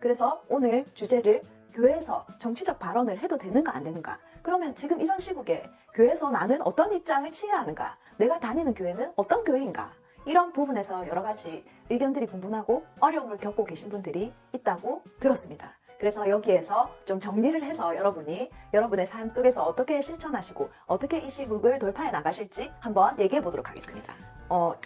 그래서 오늘 주제를 교회에서 정치적 발언을 해도 되는가 안 되는가? 그러면 지금 이런 시국에 교회에서 나는 어떤 입장을 취해야 하는가? 내가 다니는 교회는 어떤 교회인가? 이런 부분에서 여러 가지 의견들이 분분하고 어려움을 겪고 계신 분들이 있다고 들었습니다. 그래서 여기에서 좀 정리를 해서 여러분이 여러분의 삶 속에서 어떻게 실천하시고 어떻게 이 시국을 돌파해 나가실지 한번 얘기해 보도록 하겠습니다.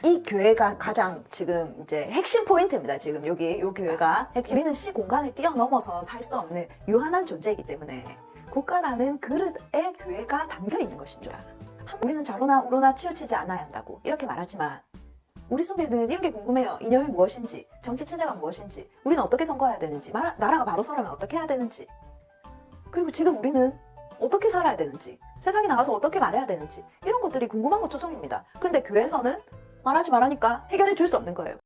이 교회가 가장 지금 이제 핵심 포인트입니다. 지금 여기 이 교회가 우리는 시 공간을 뛰어넘어서 살 수 없는 유한한 존재이기 때문에 국가라는 그릇에 교회가 담겨 있는 것입니다. 우리는 좌로나 우로나 치우치지 않아야 한다고 이렇게 말하지만 우리 속에는 이런 게 궁금해요. 이념이 무엇인지, 정치 체제가 무엇인지, 우리는 어떻게 선거해야 되는지, 나라가 바로 서려면 어떻게 해야 되는지, 그리고 지금 우리는 어떻게 살아야 되는지, 세상에 나가서 어떻게 말해야 되는지 이런 것들이 궁금한 것 투성입니다. 근데 교회에서는 말하지 말하니까 해결해 줄 수 없는 거예요.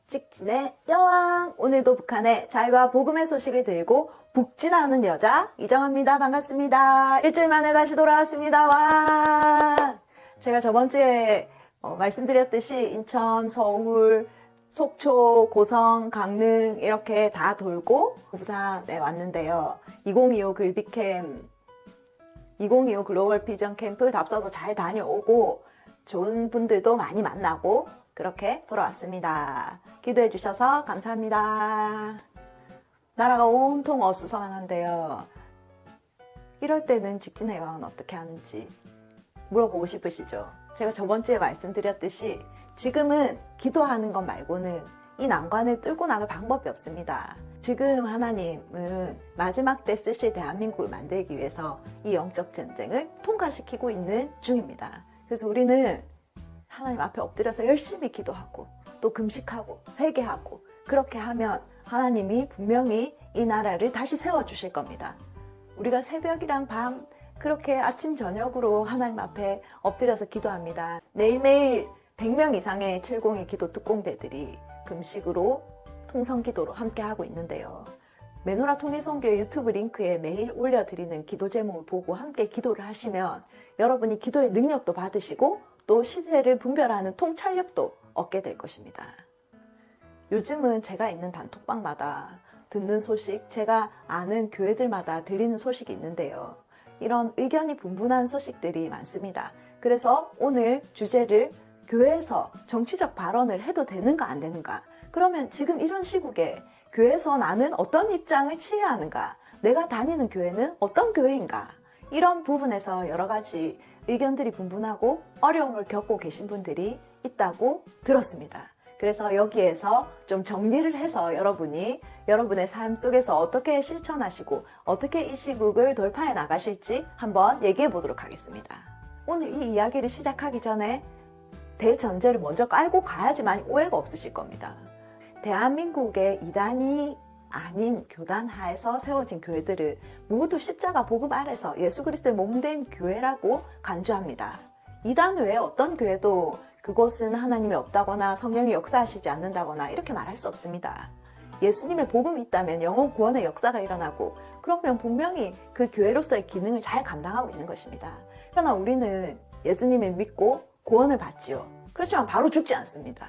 직진의 여왕, 오늘도 북한의 자유와 복음의 소식을 들고 북진하는 여자 이정아입니다. 반갑습니다. 일주일 만에 다시 돌아왔습니다. 와! 제가 저번 주에 말씀드렸듯이 인천, 서울, 속초, 고성, 강릉 이렇게 다 돌고 부산에 왔는데요. 2025 글비캠, 2025 글로벌 비전 캠프 답사도 잘 다녀오고 좋은 분들도 많이 만나고 그렇게 돌아왔습니다. 기도해 주셔서 감사합니다. 나라가 온통 어수선한데요. 이럴 때는 직진의 여왕은 어떻게 하는지 물어보고 싶으시죠? 제가 저번 주에 말씀드렸듯이 지금은 기도하는 것 말고는 이 난관을 뚫고 나갈 방법이 없습니다. 지금 하나님은 마지막 때 쓰실 대한민국을 만들기 위해서 이 영적 전쟁을 통과시키고 있는 중입니다. 그래서 우리는 하나님 앞에 엎드려서 열심히 기도하고 또 금식하고 회개하고 그렇게 하면 하나님이 분명히 이 나라를 다시 세워주실 겁니다. 우리가 새벽이랑 밤 그렇게 아침 저녁으로 하나님 앞에 엎드려서 기도합니다. 매일매일 100명 이상의 701 기도 특공대들이 금식으로 통성기도로 함께하고 있는데요. 메노라 통일선교회 유튜브 링크에 매일 올려드리는 기도 제목을 보고 함께 기도를 하시면 여러분이 기도의 능력도 받으시고 또 시대를 분별하는 통찰력도 얻게 될 것입니다. 요즘은 제가 있는 단톡방마다 듣는 소식, 제가 아는 교회들마다 들리는 소식이 있는데요. 이런 의견이 분분한 소식들이 많습니다. 그래서 오늘 주제를 교회에서 정치적 발언을 해도 되는가 안 되는가? 그러면 지금 이런 시국에 교회에서 나는 어떤 입장을 취해야 하는가? 내가 다니는 교회는 어떤 교회인가? 이런 부분에서 여러 가지 의견들이 분분하고 어려움을 겪고 계신 분들이 있다고 들었습니다. 그래서 여기에서 좀 정리를 해서 여러분이 여러분의 삶 속에서 어떻게 실천하시고 어떻게 이 시국을 돌파해 나가실지 한번 얘기해 보도록 하겠습니다. 오늘 이 이야기를 시작하기 전에 대전제를 먼저 깔고 가야지만 오해가 없으실 겁니다. 대한민국의 이단이 아닌 교단 하에서 세워진 교회들은 모두 십자가 복음 아래서 예수 그리스도의 몸된 교회라고 간주합니다. 이단 외에 어떤 교회도 그곳은 하나님이 없다거나 성령이 역사하시지 않는다거나 이렇게 말할 수 없습니다. 예수님의 복음이 있다면 영혼 구원의 역사가 일어나고 그러면 분명히 그 교회로서의 기능을 잘 감당하고 있는 것입니다. 그러나 우리는 예수님을 믿고 구원을 받지요. 그렇지만 바로 죽지 않습니다.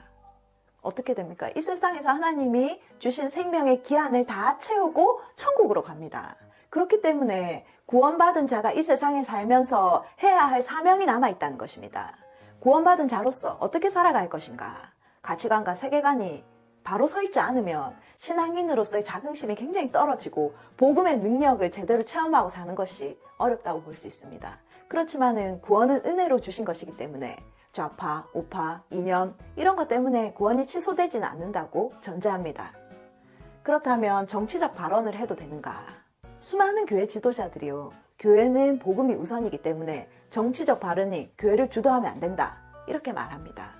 어떻게 됩니까? 이 세상에서 하나님이 주신 생명의 기한을 다 채우고 천국으로 갑니다. 그렇기 때문에 구원받은 자가 이 세상에 살면서 해야 할 사명이 남아있다는 것입니다. 구원받은 자로서 어떻게 살아갈 것인가? 가치관과 세계관이 바로 서 있지 않으면 신앙인으로서의 자긍심이 굉장히 떨어지고 복음의 능력을 제대로 체험하고 사는 것이 어렵다고 볼 수 있습니다. 그렇지만은 구원은 은혜로 주신 것이기 때문에 좌파, 우파, 이념 이런 것 때문에 구원이 취소되지는 않는다고 전제합니다. 그렇다면 정치적 발언을 해도 되는가? 수많은 교회 지도자들이요. 교회는 복음이 우선이기 때문에 정치적 발언이 교회를 주도하면 안 된다. 이렇게 말합니다.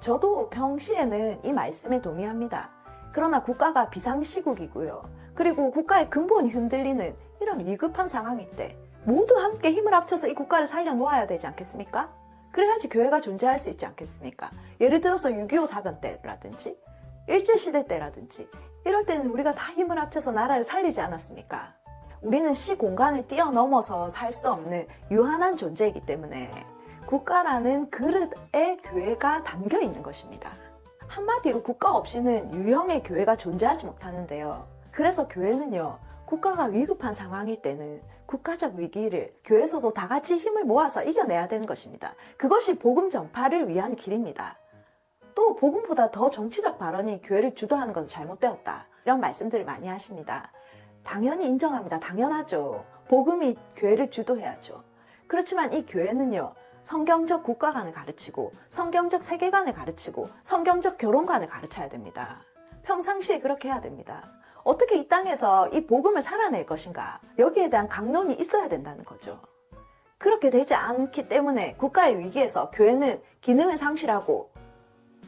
저도 평시에는 이 말씀에 동의합니다. 그러나 국가가 비상시국이고요. 그리고 국가의 근본이 흔들리는 이런 위급한 상황일 때 모두 함께 힘을 합쳐서 이 국가를 살려놓아야 되지 않겠습니까? 그래야지 교회가 존재할 수 있지 않겠습니까? 예를 들어서 6.25 사변 때라든지 일제시대 때라든지 이럴 때는 우리가 다 힘을 합쳐서 나라를 살리지 않았습니까? 우리는 시 공간을 뛰어넘어서 살 수 없는 유한한 존재이기 때문에 국가라는 그릇에 교회가 담겨 있는 것입니다. 한마디로 국가 없이는 유형의 교회가 존재하지 못하는데요. 그래서 교회는요, 국가가 위급한 상황일 때는 국가적 위기를 교회에서도 다 같이 힘을 모아서 이겨내야 되는 것입니다. 그것이 복음 전파를 위한 길입니다. 또 복음보다 더 정치적 발언이 교회를 주도하는 것은 잘못되었다, 이런 말씀들을 많이 하십니다. 당연히 인정합니다. 당연하죠. 복음이 교회를 주도해야죠. 그렇지만 이 교회는요, 성경적 국가관을 가르치고 성경적 세계관을 가르치고 성경적 결혼관을 가르쳐야 됩니다. 평상시에 그렇게 해야 됩니다. 어떻게 이 땅에서 이 복음을 살아낼 것인가, 여기에 대한 강론이 있어야 된다는 거죠. 그렇게 되지 않기 때문에 국가의 위기에서 교회는 기능을 상실하고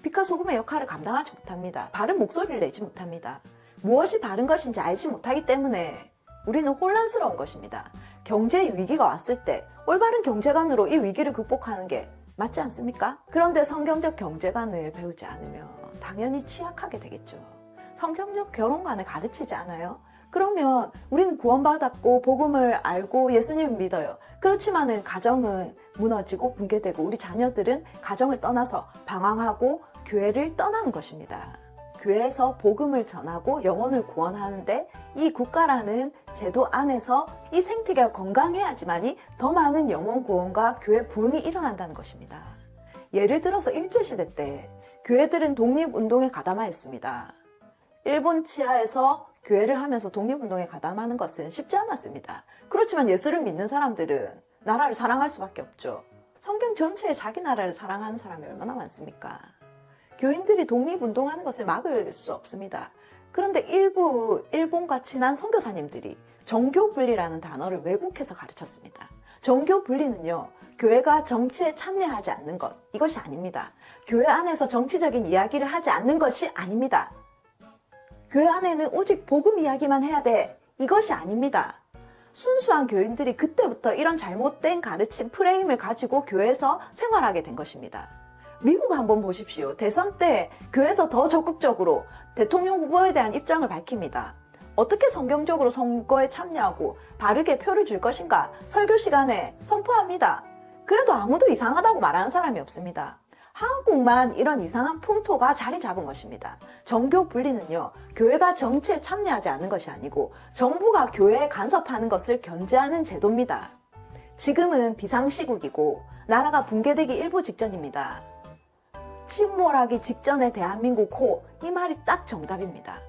빛과 소금의 역할을 감당하지 못합니다. 바른 목소리를 내지 못합니다. 무엇이 바른 것인지 알지 못하기 때문에 우리는 혼란스러운 것입니다. 경제의 위기가 왔을 때 올바른 경제관으로 이 위기를 극복하는 게 맞지 않습니까? 그런데 성경적 경제관을 배우지 않으면 당연히 취약하게 되겠죠. 성경적 결혼관을 가르치지 않아요? 그러면 우리는 구원받았고 복음을 알고 예수님을 믿어요. 그렇지만은 가정은 무너지고 붕괴되고 우리 자녀들은 가정을 떠나서 방황하고 교회를 떠나는 것입니다. 교회에서 복음을 전하고 영혼을 구원하는데 이 국가라는 제도 안에서 이 생태계가 건강해야지만이 더 많은 영혼 구원과 교회 부흥이 일어난다는 것입니다. 예를 들어서 일제시대 때 교회들은 독립운동에 가담하였습니다. 일본 치하에서 교회를 하면서 독립운동에 가담하는 것은 쉽지 않았습니다. 그렇지만 예수를 믿는 사람들은 나라를 사랑할 수밖에 없죠. 성경 전체에 자기 나라를 사랑하는 사람이 얼마나 많습니까? 교인들이 독립운동하는 것을 막을 수 없습니다. 그런데 일부 일본과 친한 선교사님들이 정교분리라는 단어를 왜곡해서 가르쳤습니다. 정교분리는요, 교회가 정치에 참여하지 않는 것, 이것이 아닙니다. 교회 안에서 정치적인 이야기를 하지 않는 것이 아닙니다. 교회 안에는 오직 복음 이야기만 해야 돼, 이것이 아닙니다. 순수한 교인들이 그때부터 이런 잘못된 가르침 프레임을 가지고 교회에서 생활하게 된 것입니다. 미국 한번 보십시오. 대선 때 교회에서 더 적극적으로 대통령 후보에 대한 입장을 밝힙니다. 어떻게 성경적으로 선거에 참여하고 바르게 표를 줄 것인가 설교 시간에 선포합니다. 그래도 아무도 이상하다고 말하는 사람이 없습니다. 한국만 이런 이상한 풍토가 자리 잡은 것입니다. 정교 분리는요, 교회가 정치에 참여하지 않는 것이 아니고 정부가 교회에 간섭하는 것을 견제하는 제도입니다. 지금은 비상시국이고 나라가 붕괴되기 일보 직전입니다. 침몰하기 직전의 대한민국 호, 이 말이 딱 정답입니다.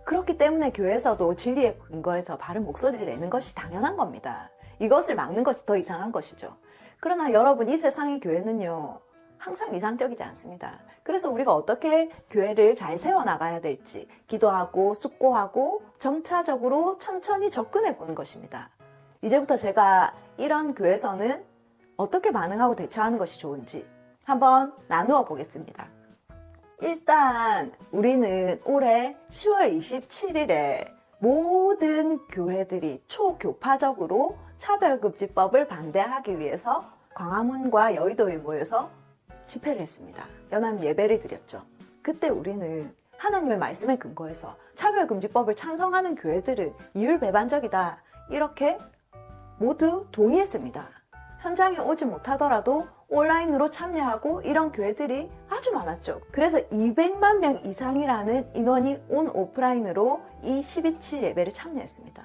그렇기 때문에 교회에서도 진리에 근거해서 바른 목소리를 내는 것이 당연한 겁니다. 이것을 막는 것이 더 이상한 것이죠. 그러나 여러분, 이 세상의 교회는요, 항상 이상적이지 않습니다. 그래서 우리가 어떻게 교회를 잘 세워나가야 될지 기도하고 숙고하고 점차적으로 천천히 접근해 보는 것입니다. 이제부터 제가 이런 교회에서는 어떻게 반응하고 대처하는 것이 좋은지 한번 나누어 보겠습니다. 일단 우리는 올해 10월 27일에 모든 교회들이 초교파적으로 차별금지법을 반대하기 위해서 광화문과 여의도에 모여서 집회를 했습니다. 연합 예배를 드렸죠. 그때 우리는 하나님의 말씀에 근거해서 차별금지법을 찬성하는 교회들은 이율배반적이다, 이렇게 모두 동의했습니다. 현장에 오지 못하더라도 온라인으로 참여하고 이런 교회들이 아주 많았죠. 그래서 200만 명 이상이라는 인원이 온 오프라인으로 이 12.7 예배를 참여했습니다.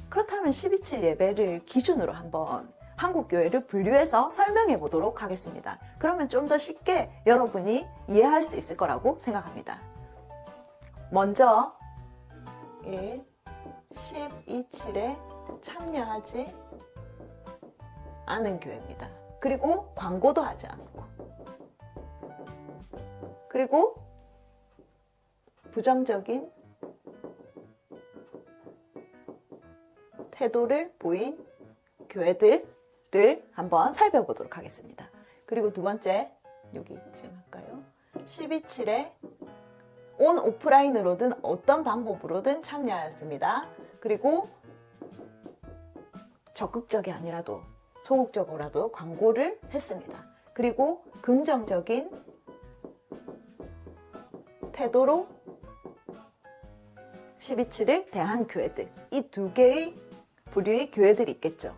그렇다면 12.7 예배를 기준으로 한번 한국교회를 분류해서 설명해 보도록 하겠습니다. 그러면 좀 더 쉽게 여러분이 이해할 수 있을 거라고 생각합니다. 먼저 1, 12.7에 참여하지 않은 교회입니다. 그리고 광고도 하지 않고, 그리고 부정적인 태도를 보인 교회들을 한번 살펴보도록 하겠습니다. 그리고 두 번째, 여기쯤 할까요? 12.7에 온 오프라인으로든 어떤 방법으로든 참여하였습니다. 그리고 적극적이 아니라도 소극적으로라도 광고를 했습니다. 그리고 긍정적인 태도로 12.7을 대한 교회들, 이 두 개의 부류의 교회들이 있겠죠.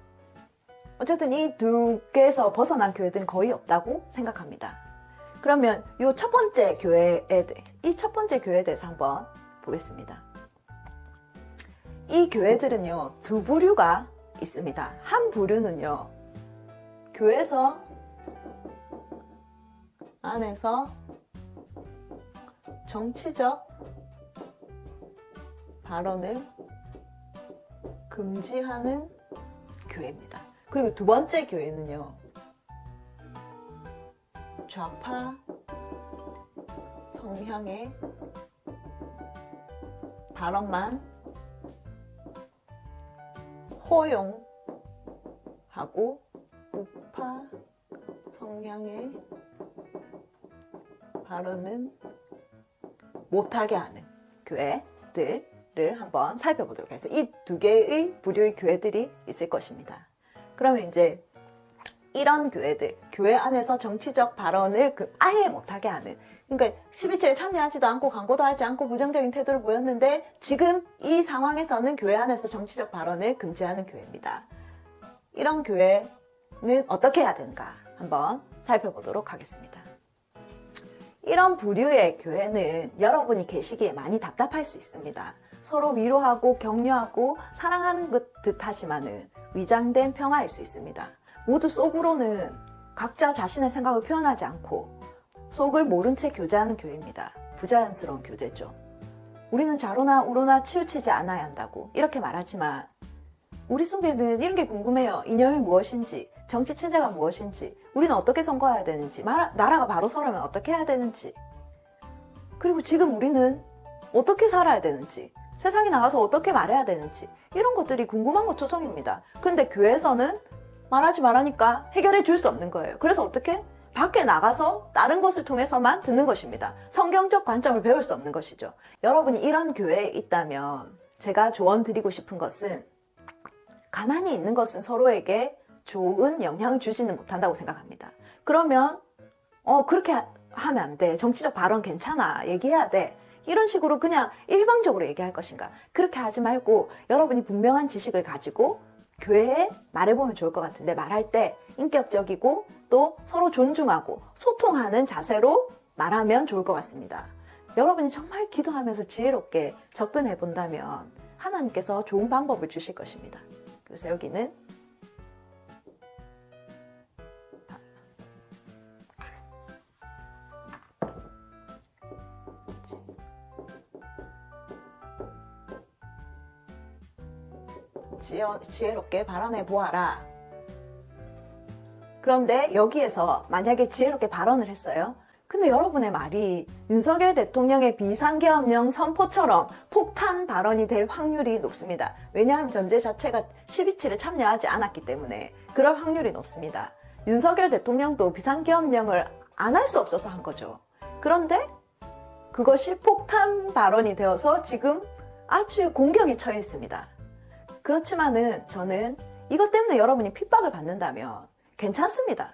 어쨌든 이 두 개에서 벗어난 교회들은 거의 없다고 생각합니다. 그러면 이 첫 번째 교회에 대해서 한번 보겠습니다. 이 교회들은요, 두 부류가 있습니다. 한 부류는요, 교회에서 안에서 정치적 발언을 금지하는 교회입니다. 그리고 두 번째 교회는요, 좌파 성향의 발언만 허용하고 우파 성향의 발언은 못하게 하는 교회들을 한번 살펴보도록 하겠습니다. 이 두 개의 부류의 교회들이 있을 것입니다. 그러면 이제 이런 교회들, 교회 안에서 정치적 발언을 아예 못하게 하는, 그러니까 12.7에 참여하지도 않고 광고도 하지 않고 부정적인 태도를 보였는데 지금 이 상황에서는 교회 안에서 정치적 발언을 금지하는 교회입니다. 이런 교회는 어떻게 해야 되는가 한번 살펴보도록 하겠습니다. 이런 부류의 교회는 여러분이 계시기에 많이 답답할 수 있습니다. 서로 위로하고 격려하고 사랑하는 듯 하지만은 위장된 평화일 수 있습니다. 모두 속으로는 각자 자신의 생각을 표현하지 않고 속을 모른 채 교제하는 교회입니다. 부자연스러운 교제죠. 우리는 좌로나 우로나 치우치지 않아야 한다고 이렇게 말하지만 우리 속에는 이런 게 궁금해요. 이념이 무엇인지, 정치 체제가 무엇인지, 우리는 어떻게 선거해야 되는지, 나라가 바로 서려면 어떻게 해야 되는지, 그리고 지금 우리는 어떻게 살아야 되는지, 세상에 나가서 어떻게 말해야 되는지, 이런 것들이 궁금한 것 투성입니다. 그런데 교회에서는 말하지 말하니까 해결해 줄 수 없는 거예요. 그래서 어떻게? 밖에 나가서 다른 것을 통해서만 듣는 것입니다. 성경적 관점을 배울 수 없는 것이죠. 여러분이 이런 교회에 있다면 제가 조언 드리고 싶은 것은 가만히 있는 것은 서로에게 좋은 영향을 주지는 못한다고 생각합니다. 그러면 그렇게 하면 안 돼. 정치적 발언 괜찮아. 얘기해야 돼. 이런 식으로 그냥 일방적으로 얘기할 것인가? 그렇게 하지 말고 여러분이 분명한 지식을 가지고 교회에 말해보면 좋을 것 같은데 말할 때 인격적이고 또 서로 존중하고 소통하는 자세로 말하면 좋을 것 같습니다. 여러분이 정말 기도하면서 지혜롭게 접근해 본다면 하나님께서 좋은 방법을 주실 것입니다. 그래서 여기는 지혜롭게 발언해 보아라. 그런데 여기에서 만약에 지혜롭게 발언을 했어요. 근데 여러분의 말이 윤석열 대통령의 비상계엄령 선포처럼 폭탄 발언이 될 확률이 높습니다. 왜냐하면 전제 자체가 12.7에 참여하지 않았기 때문에 그럴 확률이 높습니다. 윤석열 대통령도 비상계엄령을 안 할 수 없어서 한 거죠. 그런데 그것이 폭탄 발언이 되어서 지금 아주 공경에 처해 있습니다. 그렇지만은 저는 이것 때문에 여러분이 핍박을 받는다면 괜찮습니다.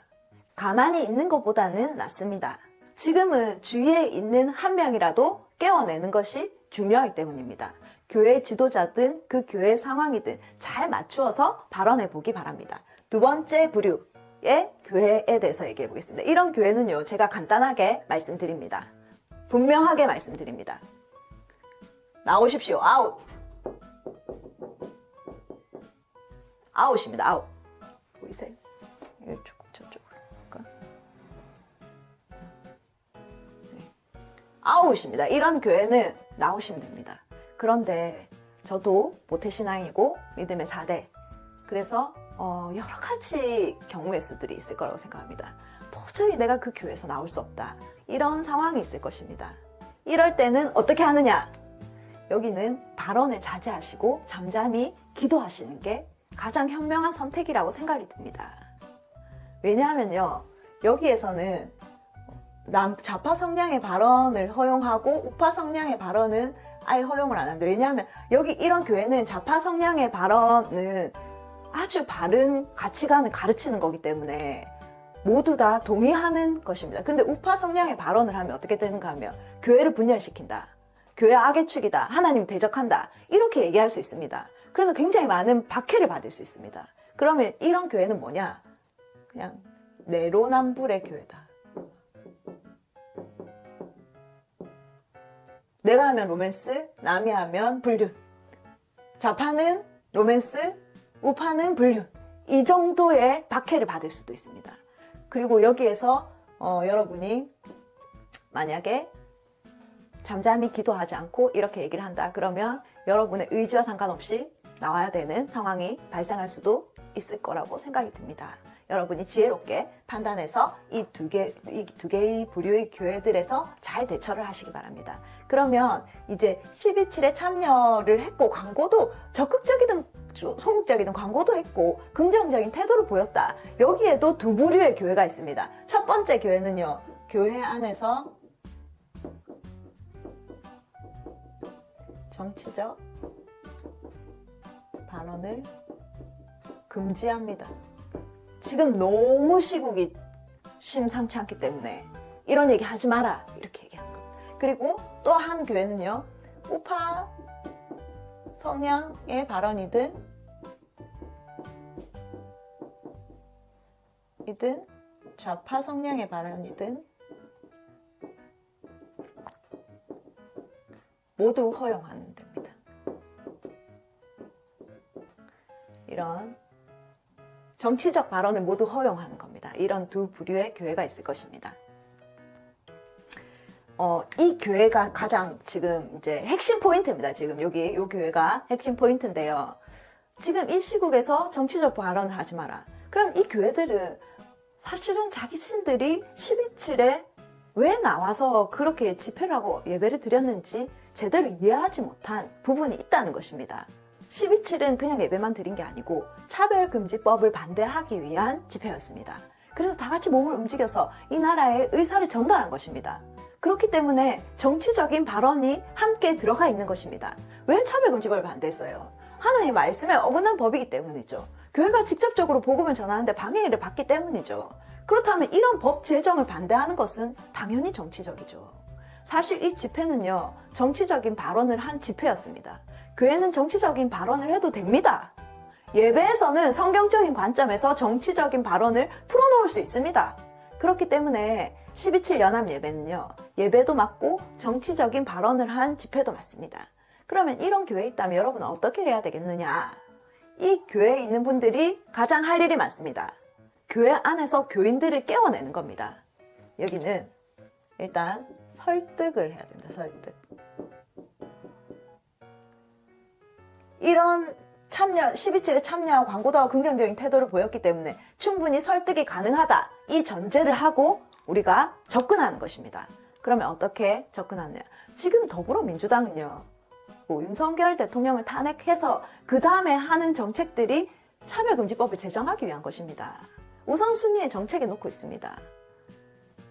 가만히 있는 것보다는 낫습니다. 지금은 주위에 있는 한 명이라도 깨워내는 것이 중요하기 때문입니다. 교회 지도자든 그 교회 상황이든 잘 맞추어서 발언해 보기 바랍니다. 두 번째 부류의 교회에 대해서 얘기해 보겠습니다. 이런 교회는요, 제가 간단하게 말씀드립니다. 분명하게 말씀드립니다. 나오십시오. 아웃! 아웃입니다. 아웃. 보이세요? 조금 저쪽으로 볼까? 네. 아웃입니다. 이런 교회는 나오시면 됩니다. 그런데 저도 모태신앙이고 믿음의 4대. 그래서 여러 가지 경우의 수들이 있을 거라고 생각합니다. 도저히 내가 그 교회에서 나올 수 없다. 이런 상황이 있을 것입니다. 이럴 때는 어떻게 하느냐? 여기는 발언을 자제하시고 잠잠히 기도하시는 게 가장 현명한 선택이라고 생각이 듭니다. 왜냐하면요, 여기에서는 좌파 성향의 발언을 허용하고 우파 성향의 발언은 아예 허용을 안 합니다. 왜냐하면 여기 이런 교회는 좌파 성향의 발언은 아주 바른 가치관을 가르치는 거기 때문에 모두 다 동의하는 것입니다. 그런데 우파 성향의 발언을 하면 어떻게 되는가 하면 교회를 분열시킨다. 교회 악의 축이다. 하나님 대적한다. 이렇게 얘기할 수 있습니다. 그래서 굉장히 많은 박해를 받을 수 있습니다. 그러면 이런 교회는 뭐냐? 그냥 내로남불의 교회다. 내가 하면 로맨스, 남이 하면 불륜. 좌파는 로맨스, 우파는 불륜. 이 정도의 박해를 받을 수도 있습니다. 그리고 여기에서 여러분이 만약에 잠잠히 기도하지 않고 이렇게 얘기를 한다 그러면 여러분의 의지와 상관없이 나와야 되는 상황이 발생할 수도 있을 거라고 생각이 듭니다. 여러분이 지혜롭게 판단해서 이 두 개의 부류의 교회들에서 잘 대처를 하시기 바랍니다. 그러면 이제 12.7에 참여를 했고 광고도 적극적이든 소극적이든 광고도 했고 긍정적인 태도를 보였다. 여기에도 두 부류의 교회가 있습니다. 첫 번째 교회는요. 교회 안에서 정치적 발언을 금지합니다. 지금 너무 시국이 심상치 않기 때문에 이런 얘기 하지 마라 이렇게 얘기하는 겁니다. 그리고 또 한 교회는요. 우파 성향의 발언이든 좌파 성향의 발언이든 모두 허용하는 됩니다. 이런 정치적 발언을 모두 허용하는 겁니다. 이런 두 부류의 교회가 있을 것입니다. 이 교회가 가장 지금 이제 핵심 포인트입니다. 지금 여기 이 교회가 핵심 포인트인데요. 지금 이 시국에서 정치적 발언을 하지 마라. 그럼 이 교회들은 사실은 자기신들이 12.7에 왜 나와서 그렇게 집회를 하고 예배를 드렸는지 제대로 이해하지 못한 부분이 있다는 것입니다. 12.7은 그냥 예배만 드린 게 아니고 차별금지법을 반대하기 위한 집회였습니다. 그래서 다 같이 몸을 움직여서 이 나라의 의사를 전달한 것입니다. 그렇기 때문에 정치적인 발언이 함께 들어가 있는 것입니다. 왜 차별금지법을 반대했어요? 하나님의 말씀에 어긋난 법이기 때문이죠. 교회가 직접적으로 복음을 전하는데 방해를 받기 때문이죠. 그렇다면 이런 법 제정을 반대하는 것은 당연히 정치적이죠. 사실 이 집회는요, 정치적인 발언을 한 집회였습니다. 교회는 정치적인 발언을 해도 됩니다. 예배에서는 성경적인 관점에서 정치적인 발언을 풀어놓을 수 있습니다. 그렇기 때문에 12.7 연합 예배는요, 예배도 맞고 정치적인 발언을 한 집회도 맞습니다. 그러면 이런 교회에 있다면 여러분은 어떻게 해야 되겠느냐? 이 교회에 있는 분들이 가장 할 일이 많습니다. 교회 안에서 교인들을 깨워내는 겁니다. 여기는 일단 설득을 해야 됩니다. 설득. 이런 12.7에 참여하고 광고도 하고 긍정적인 태도를 보였기 때문에 충분히 설득이 가능하다. 이 전제를 하고 우리가 접근하는 것입니다. 그러면 어떻게 접근하느냐? 지금 더불어민주당은요. 윤석열 대통령을 탄핵해서 그 다음에 하는 정책들이 차별금지법을 제정하기 위한 것입니다. 우선순위에 정책에 놓고 있습니다.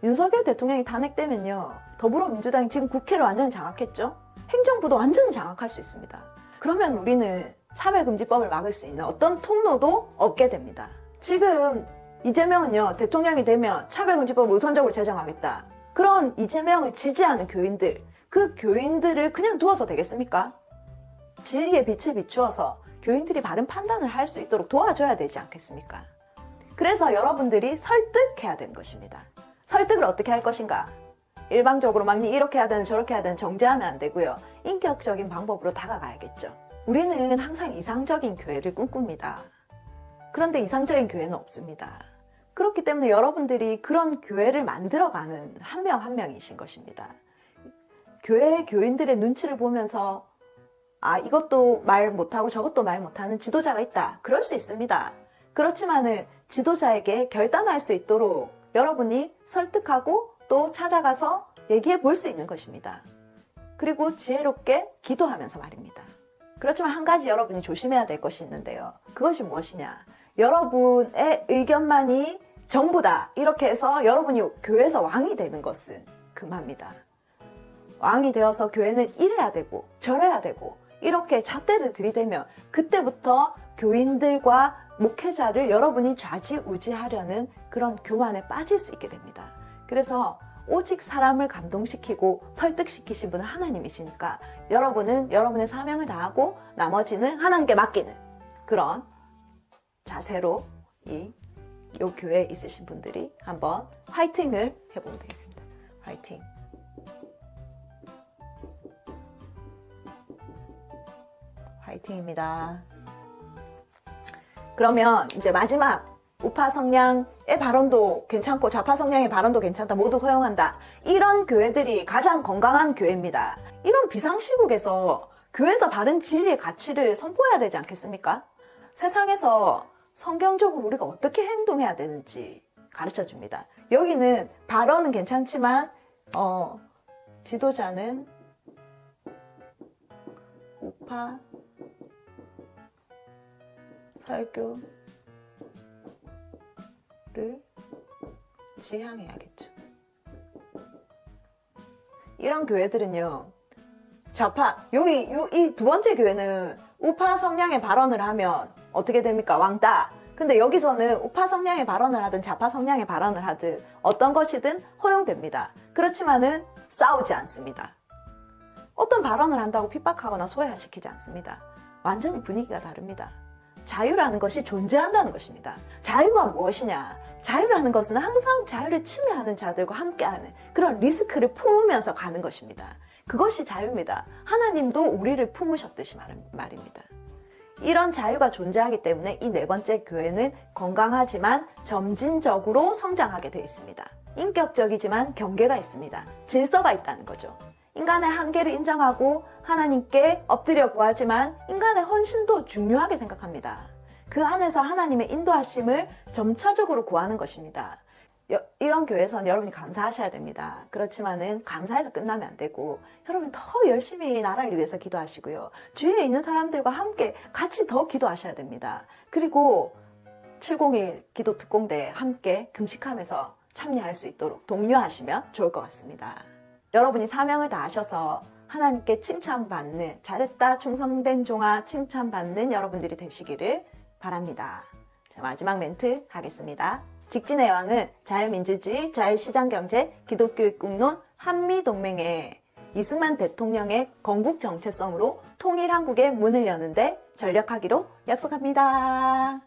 윤석열 대통령이 탄핵되면요. 더불어민주당이 지금 국회를 완전히 장악했죠? 행정부도 완전히 장악할 수 있습니다. 그러면 우리는 차별금지법을 막을 수 있는 어떤 통로도 없게 됩니다. 지금 이재명은요. 대통령이 되면 차별금지법을 우선적으로 제정하겠다. 그런 이재명을 지지하는 교인들, 그 교인들을 그냥 두어서 되겠습니까? 진리의 빛을 비추어서 교인들이 바른 판단을 할 수 있도록 도와줘야 되지 않겠습니까? 그래서 여러분들이 설득해야 되는 것입니다. 설득을 어떻게 할 것인가? 일방적으로 막 이렇게 해야 되는 저렇게 해야 되는 정죄하면 안 되고요. 인격적인 방법으로 다가가야겠죠. 우리는 항상 이상적인 교회를 꿈꿉니다. 그런데 이상적인 교회는 없습니다. 그렇기 때문에 여러분들이 그런 교회를 만들어가는 한 명 한 명이신 것입니다. 교회 교인들의 눈치를 보면서 이것도 말 못하고 저것도 말 못하는 지도자가 있다. 그럴 수 있습니다. 그렇지만은 지도자에게 결단할 수 있도록 여러분이 설득하고 또 찾아가서 얘기해 볼 수 있는 것입니다. 그리고 지혜롭게 기도하면서 말입니다. 그렇지만 한 가지 여러분이 조심해야 될 것이 있는데요. 그것이 무엇이냐? 여러분의 의견만이 전부다. 이렇게 해서 여러분이 교회에서 왕이 되는 것은 금합니다. 왕이 되어서 교회는 이래야 되고 저래야 되고 이렇게 잣대를 들이대면 그때부터 교인들과 목회자를 여러분이 좌지우지하려는 그런 교만에 빠질 수 있게 됩니다. 그래서 오직 사람을 감동시키고 설득시키신 분은 하나님이시니까 여러분은 여러분의 사명을 다하고 나머지는 하나님께 맡기는 그런 자세로 요 교회에 있으신 분들이 한번 화이팅을 해보면 되겠습니다. 화이팅. 화이팅입니다. 그러면 이제 마지막 우파 성향의 발언도 괜찮고 좌파 성향의 발언도 괜찮다. 모두 허용한다. 이런 교회들이 가장 건강한 교회입니다. 이런 비상시국에서 교회에서 바른 진리의 가치를 선포해야 되지 않겠습니까? 세상에서 성경적으로 우리가 어떻게 행동해야 되는지 가르쳐 줍니다. 여기는 발언은 괜찮지만 지도자는 우파 설교를 지향해야겠죠. 이런 교회들은요, 좌파, 이 두 번째 교회는 우파 성향의 발언을 하면 어떻게 됩니까? 왕따. 근데 여기서는 우파 성향의 발언을 하든 좌파 성향의 발언을 하든 어떤 것이든 허용됩니다. 그렇지만은 싸우지 않습니다. 어떤 발언을 한다고 핍박하거나 소외시키지 않습니다. 완전히 분위기가 다릅니다. 자유라는 것이 존재한다는 것입니다. 자유가 무엇이냐? 자유라는 것은 항상 자유를 침해하는 자들과 함께하는 그런 리스크를 품으면서 가는 것입니다. 그것이 자유입니다. 하나님도 우리를 품으셨듯이 말입니다. 이런 자유가 존재하기 때문에 이 네 번째 교회는 건강하지만 점진적으로 성장하게 되어 있습니다. 인격적이지만 경계가 있습니다. 질서가 있다는 거죠. 인간의 한계를 인정하고 하나님께 엎드려 구하지만 인간의 헌신도 중요하게 생각합니다. 그 안에서 하나님의 인도하심을 점차적으로 구하는 것입니다. 이런 교회에서는 여러분이 감사하셔야 됩니다. 그렇지만은 감사해서 끝나면 안 되고 여러분 더 열심히 나라를 위해서 기도하시고요. 주위에 있는 사람들과 함께 같이 더 기도하셔야 됩니다. 그리고 701 기도 특공대에 함께 금식하면서 참여할 수 있도록 독려하시면 좋을 것 같습니다. 여러분이 사명을 다하셔서 하나님께 칭찬받는, 잘했다 충성된 종아 칭찬받는 여러분들이 되시기를 바랍니다. 자, 마지막 멘트 하겠습니다. 직진의 왕은 자유민주주의, 자유시장경제, 기독교육국론, 한미동맹의 이승만 대통령의 건국 정체성으로 통일 한국의 문을 여는데 전력하기로 약속합니다.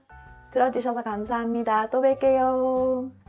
들어주셔서 감사합니다. 또 뵐게요.